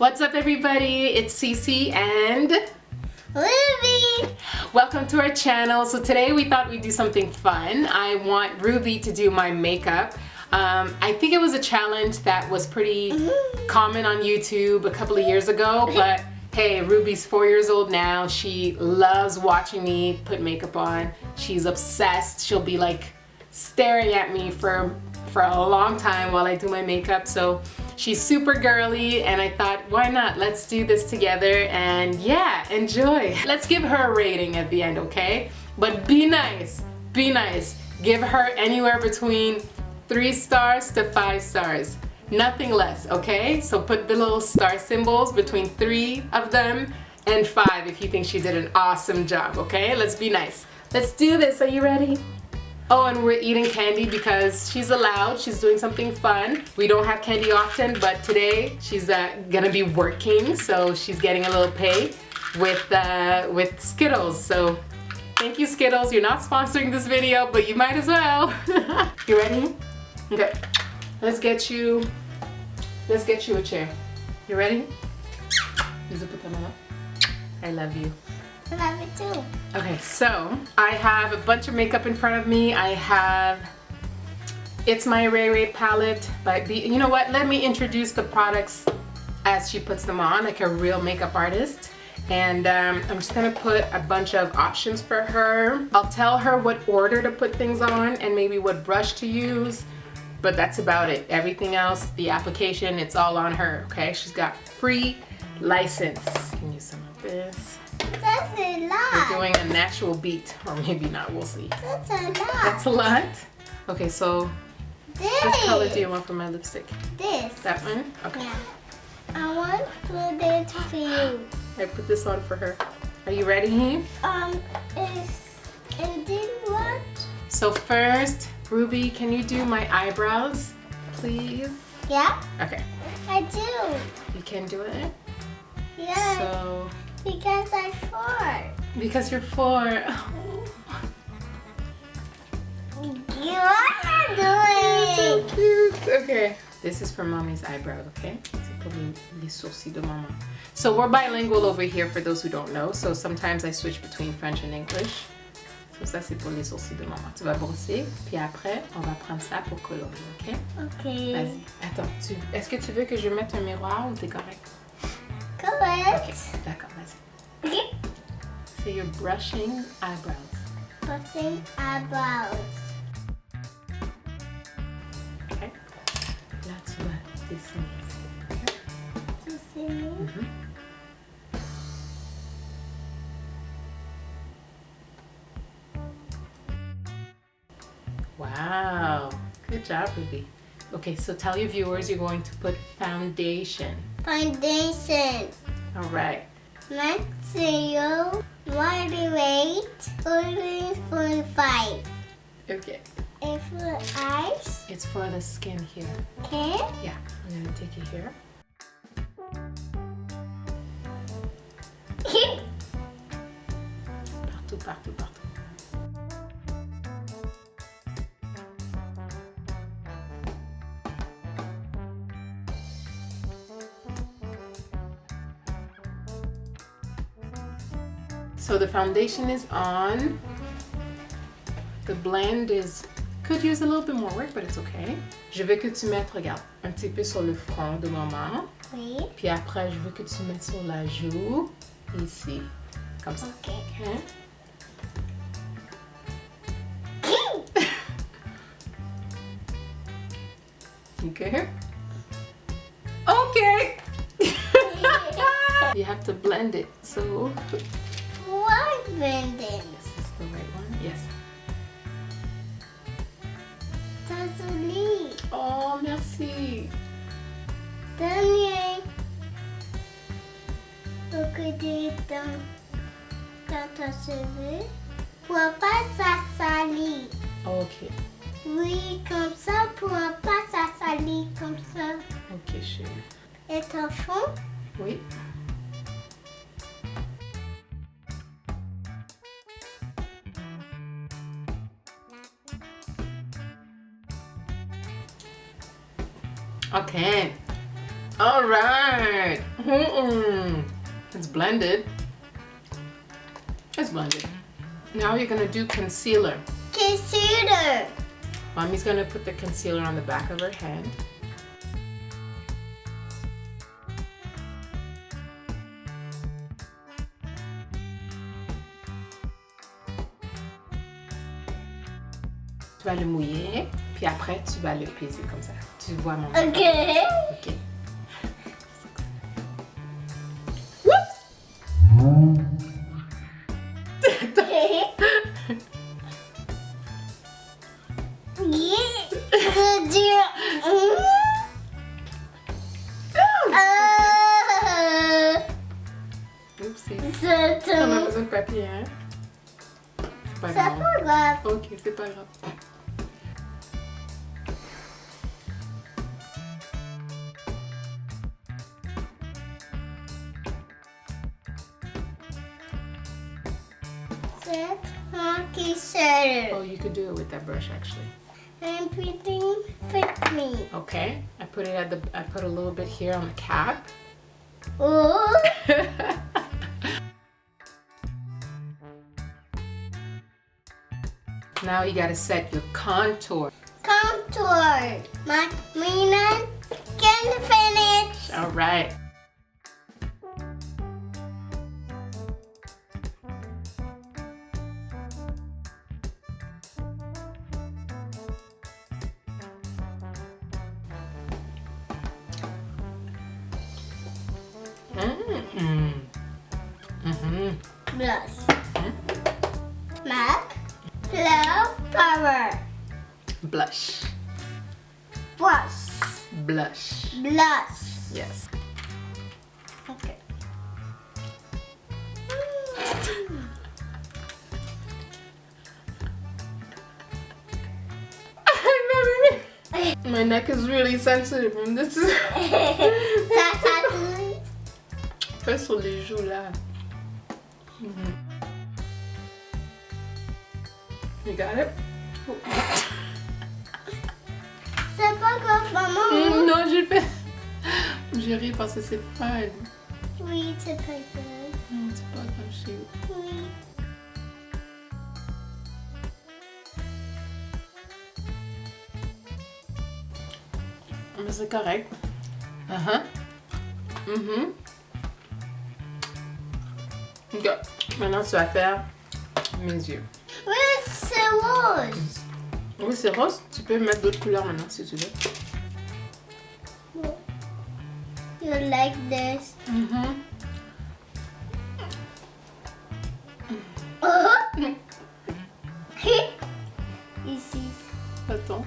What's up, everybody? It's CiCi and Ruby. welcome to our channel. So today we thought we'd do something fun. I want Ruby to do my makeup. I think it was a challenge that was pretty common on YouTube a couple of years ago, but hey, Ruby's 4 years old now. She loves watching me put makeup on. She's obsessed. She'll be like staring at me for a long time while I do my makeup. So she's super girly and I thought, why not? Let's do this together and yeah, enjoy. Let's give her a rating at the end, okay? But be nice, be nice. Give her anywhere between 3 stars to 5 stars. Nothing less, okay? So put the little star symbols between 3 of them and 5 if you think she did an awesome job, okay? Let's be nice. Let's do this, are you ready? Oh, and we're eating candy because she's allowed. She's doing something fun. We don't have candy often, but today she's gonna be working, so she's getting a little pay with Skittles. So thank you, Skittles. You're not sponsoring this video, but you might as well. You ready? Okay. Let's get you a chair. You ready? I love you. I love it too. Okay, so I have a bunch of makeup in front of me. I have It's My Ray Ray palette by you know what? Let me introduce the products as she puts them on, like a real makeup artist. And I'm just gonna put a bunch of options for her. I'll tell her what order to put things on and maybe what brush to use, but that's about it. Everything else, the application, it's all on her, okay? She's got free license. Can use some of this. That's a lot. We're doing a natural beat, or maybe not, we'll see. That's a lot. That's a lot? Okay, so This. what color do you want for my lipstick? This. That one? Okay. Yeah. I want to put it for you. I put this on for her. Are you ready? And then what? So first, Ruby, can you do my eyebrows, please? Yeah, Okay, I do. you can do it? Yeah, So, because I'm 4. because you're 4. You are doing. Cute. Okay. This is for mommy's eyebrows, okay? C'est pour les sourcils de maman. So we're bilingual over here for those who don't know. So sometimes I switch between French and English. So ça c'est pour les sourcils de maman. Tu vas brosser, puis après on va prendre ça pour colorier, ok? Ok. Vas-y. Attends, est-ce que tu veux que je mette un miroir ou t'es correct? Correct. Ok, d'accord, vas-y. Okay. So you're brushing eyebrows. Putting eyebrows. Okay. Là tu vas dessiner. Okay. To see me. Mhm. Wow, good job, Ruby. Okay, so tell your viewers you're going to put foundation. Foundation. All right. Material. Moderate. Only 45. Okay. And for eyes. It's for the skin here. Okay. Yeah, I'm gonna take it here. Partout, partout, partout. So the foundation is on. The blend could use a little bit more work, but it's okay. Je veux que tu mettes, regarde, un petit peu sur le front de maman. Oui. Puis après, je veux que tu mettes sur la joue, ici, comme ça. Ok. Okay. Okay. Okay. You have to blend it. So What blending? this is the right one. Yes. That's only. Oh, merci. Dernier. Regardez dans ton cheveu. Pour pas ça salir. Ok. Oui, comme ça, pour pas ça salir comme ça. Ok, chérie. Et ton fond? Oui. Ok. All right. It's blended. It's blended. Now you're gonna do concealer. Concealer. Mommy's gonna put the concealer on the back of her hand. Tu vas le mouiller, puis après tu vas le peser comme ça. Tu vois mon Ok. Ok. C'est dur. Oupsie. C'est On a besoin de papier, hein? C'est pas C'est grave. pas grave. Ok, c'est pas grave. C'est moi qui sais. Oh, you could do it with that brush actually. I'm putting fit me. Okay, I put a little bit here on the cap. Oh. Now you gotta set your contour. Contour. Mina can finish. All right. Blush. MAC. Flower. Blush. Brush. Blush. Blush. Yes. Okay. My neck is really sensitive. This is. Ça touche. Fais sur les joues là. You got it? C'est pas grave, maman. Non, j'ai fait. J'ai ri parce que c'est fun. Oui, c'est pas grave. Non, c'est pas grave, chérie. Oui. Mais c'est correct. Ok. Maintenant, tu vas faire mes yeux. Oui, c'est rose. Oui, c'est rose. Tu peux mettre d'autres couleurs maintenant si tu veux. You like this? Ici. Attends.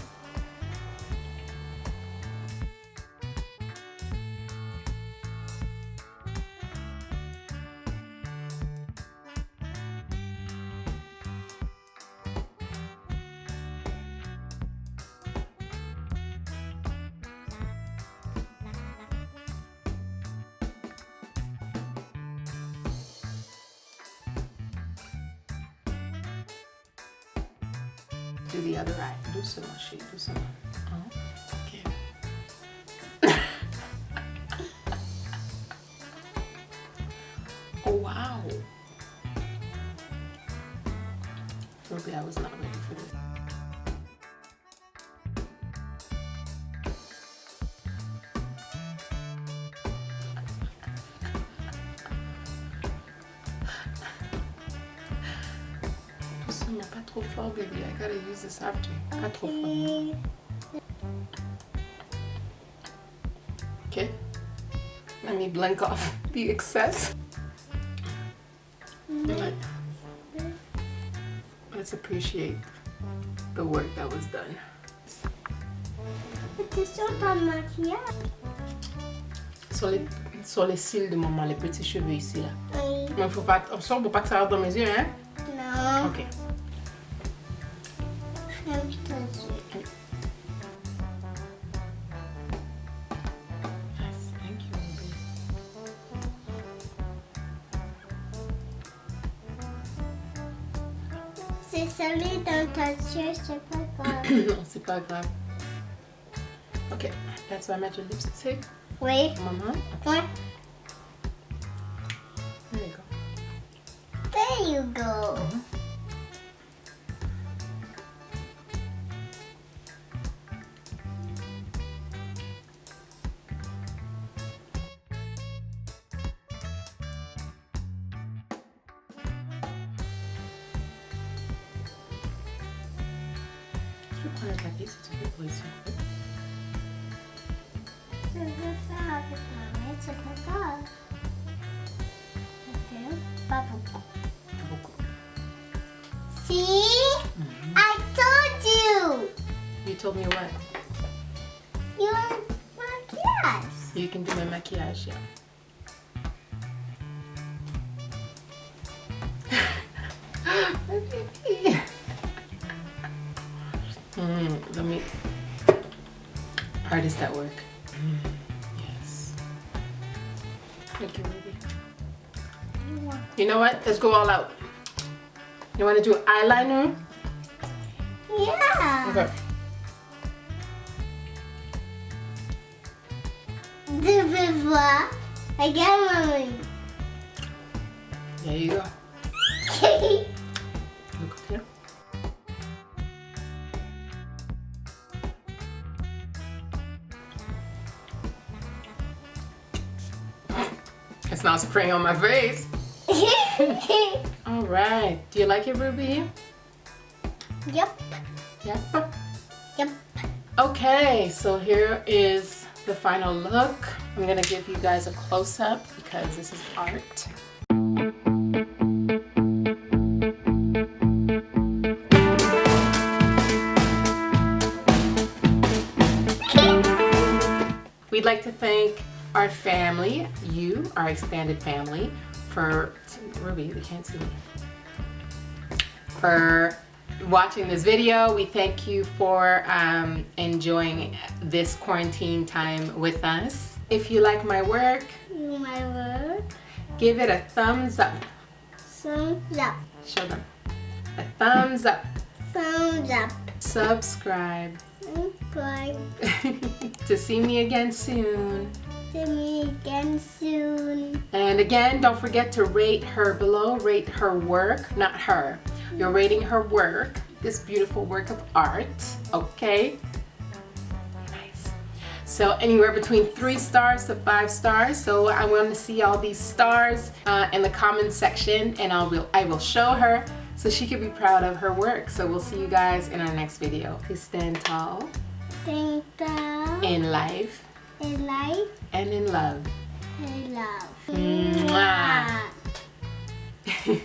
Do the other eye. Doucement, chérie, doucement. Ok. Oh, wow. Maybe I was not ready for this. Doucement, pas trop fort, baby. I gotta use this after. Pas trop fort. Okay. Let me blink off the excess. Let's appreciate the work that was done. C'est sur ton maquillage. Sur les cils de maman, les petits cheveux ici là. Oui. Mais faut pas attention pour pas que ça rentre dans mes yeux, hein? Non. Ok. Ferme tes yeux. Yes, thank you, baby. C'est salé dans ta yeux, c'est pas grave. Non, c'est pas grave. Ok, là tu vas mettre le lipstick. Wait. Mama? What? There you go. There you go. See? I told you. You told me what? You want maquillage. You can do my maquillage, yeah. My baby. Let me. Artist at work. Yes. Thank you, Ruby. You know what? Let's go all out. You want to do eyeliner? Yeah. Okay. This is what I get, Mommy. There you go. Look up here. It's not spraying on my face. All right. Do you like it, Ruby? Yep. Yep. Yep. Okay, so here is the final look. I'm gonna give you guys a close-up because this is art. We'd like to thank our family, you, our extended family, for Ruby, they can't see me, for watching this video. We thank you for enjoying this quarantine time with us. If you like my work, give it a thumbs up. Thumbs up. Show them. A thumbs up. Thumbs up. Subscribe. Subscribe. To see me again soon. See me again soon. And again, don't forget to rate her below. Rate her work, not her. You're rating her work, this beautiful work of art, okay? Nice. So anywhere between 3 stars to 5 stars. So I want to see all these stars in the comments section, and I will show her so she can be proud of her work. So we'll see you guys in our next video. Please stand tall. Stand tall. In life. In life. And in love. In love. Mwah. Mwah.